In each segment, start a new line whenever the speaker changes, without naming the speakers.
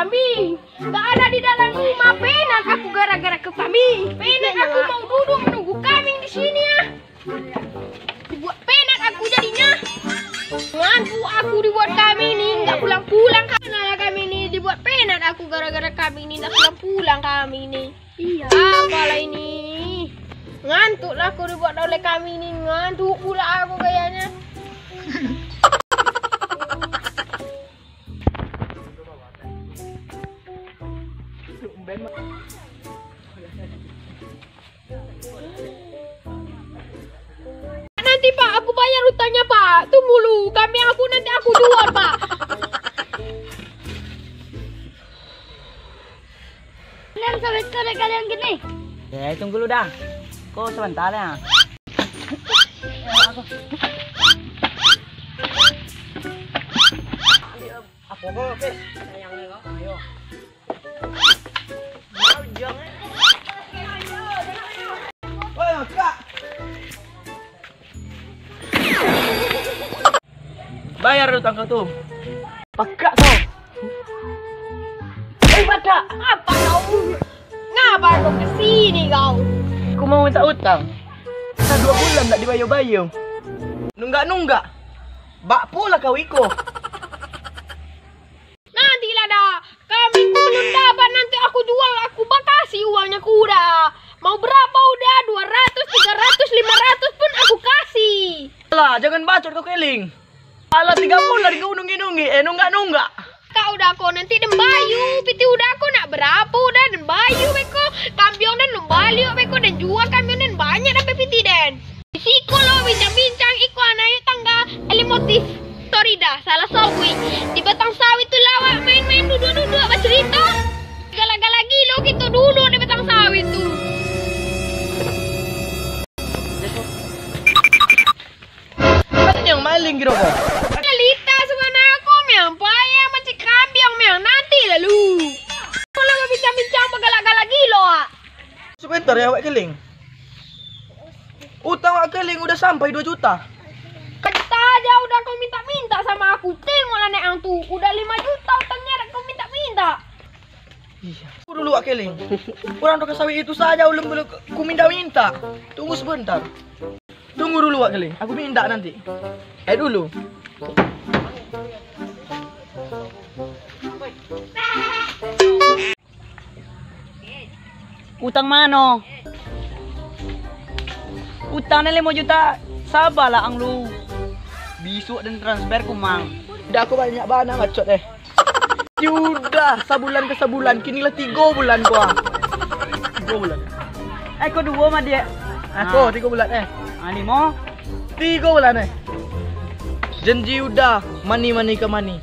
kambing. Gak ada di dalam rumah, penat aku gara-gara ke kambing. Penat aku mau duduk menunggu kambing di sini ya. Dibuat penat aku jadinya. Ngantuk aku dibuat kambing ini, nggak pulang-pulang karena kambing ini dibuat penat aku gara-gara kambing ini nggak pulang-pulang kambing ini. Iya. Apalah ini? Ngantuk lah aku dibuat oleh kambing ini, ngantuk pula aku kayaknya. Nanti Pak, aku bayar utangnya Pak. Tunggu lu, kambing aku nanti aku jual Pak. Kalian sampai kalian gini.
Ya, tunggu lu dah. Kok sebentar ya. Apa kok, Pes? Sayangnya kok. Ayo. Mau jangan. Woi, Kak. Bayar utang kau tuh. Pakak kau.
Pada apa kau? Ngapa kau kesini kau?
Aku mau minta utang. Sudah 2 bulan tak dibayar-bayar. Nunggak-nunggak. Bak pula kau iko.
Nantilah dah. Kambingku belum dapat, nanti aku jual, aku kasih uangnya kuda. Mau berapa udah? 200, 300, 500 pun aku kasih.
Lah, jangan bacot kau keling. Alah 3 bulan kau nunggi-nunggi, nunggak-nunggak.
Kau udah kau nanti dan bayu, piti udah aku nak berapa udah dan bayu beko, kambiong dan nombali beko dan jual kambiong dan banyak dapat piti dan. Siko lo bincang-bincang iko anak tangga elimotif. Sorry dah, salah sawi. Di batang sawit tuh lawak main-main duduk-duduk bercerita. Gala-gala gilo gitu dulu di batang sawit tuh.
Kan yang maling gitu kok.
Lita sebenarnya aku yang payah macam kambiong yang nanti lalu. Kalau mau bincang-bincang gala-gala gilo ah.
Sebentar ya awak keling. Utang awak keling udah sampai 2 juta.
Kata aja udah kau minta-minta sama aku. Tengoklah nek ang tuh, udah 5 juta utangnya dah kau minta-minta.
Iya. Tunggu dulu awak keling. Orang tukang sawit itu saja belum ku minta-minta. Tunggu sebentar. Tunggu dulu awak keling. Aku minta nanti. Dulu. Utang mano? Utang na 5 juta. Sabarlah ang lu. Besok dan transfer ku mang. Udah aku banyak banget ngacot Yudah, sebulan ke sebulan. Kinilah 3 bulan ku. 3 bulan. Kau 2 mah dia. Aku 3 bulan 5. 3 bulan Janji udah, mani ke mani.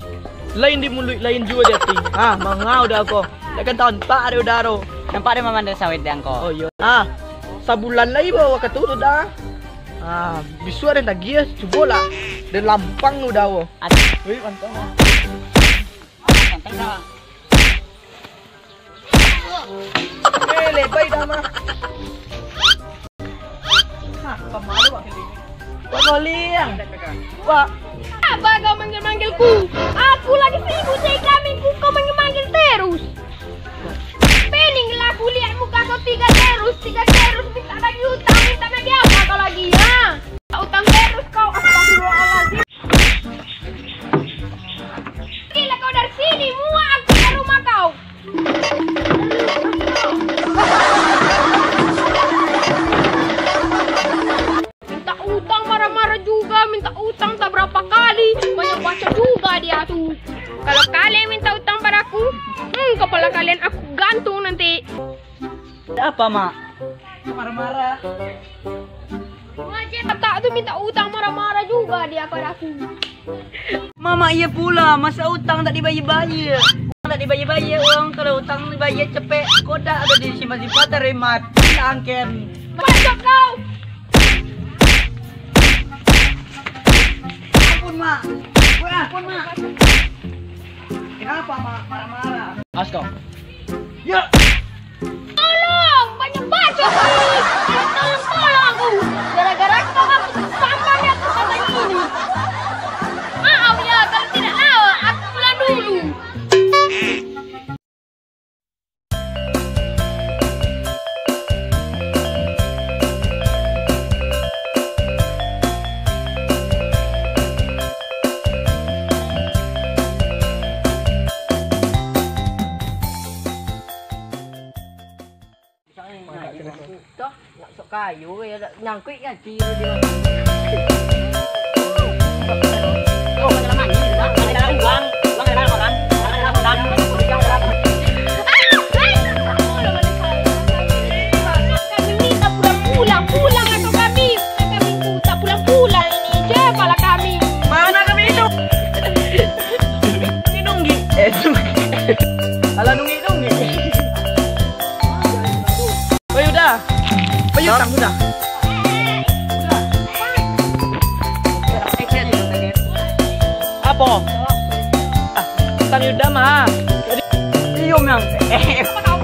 Lain di mulut, lain juga di hati. Mangau udah aku. Takkan tahun pak ada udaro.
Nampak dia memandang sawit dia ko.
Oh iya. Sebulan lagi bawa ketut dah. Bisu ada tagih, coba lah. Dan lampang udah wo. Wih, mantap.
Santai dah.
Lebay dah mah. Pemalu wak ini. Wak koliang. Wak.
Apa kau manggil-manggilku? Aku lagi sibuk cari kambingku, kau manggil-manggil terus. Pening lah aku lihat muka kau 3 terus minta lagi utang, minta lagi apa kau lagi ya? Utang terus kau, astagfirullahaladzim. Gila kau dari sini, muak aku ke rumah kau. Minta utang marah-marah juga, minta utang tak berapa kali, banyak baca juga dia tuh. Kalau kalian minta utang padaku, kepala kalian aku gantung nanti.
Apa mak? Marah-marah.
Wajib tak tuh minta utang marah-marah juga dia padaku.
Mama iya pula, masa utang tak dibayar-bayar. Tak dibayar-bayar uang, kalau utang dibayar cepet. Kodak ada di simpan-simpan terima. Angken.
Masuk kau.
Ampun mak. Ampun mak. Kenapa mak marah-marah? Asko. Ya.
Tolong, banyak bacot nih. Tolong aku. Gara-gara kau aku sama dia tuh katanya ini. Maaf ya, kalau tidak lawak aku pulang dulu.
kayu ya nyangkut ya di dia. Oh, dalam mandi, dalam uang dalam orang, dalam orang,
Kami minta pulang atau kami minta pulang ini. Siapa lah kami?
Mana kami itu? Ini nunggi. Nunggi. Alah nunggi. Oh udah. Oh utang udah. Apa? Utang udah mah. Iyo yang.
Apa kau?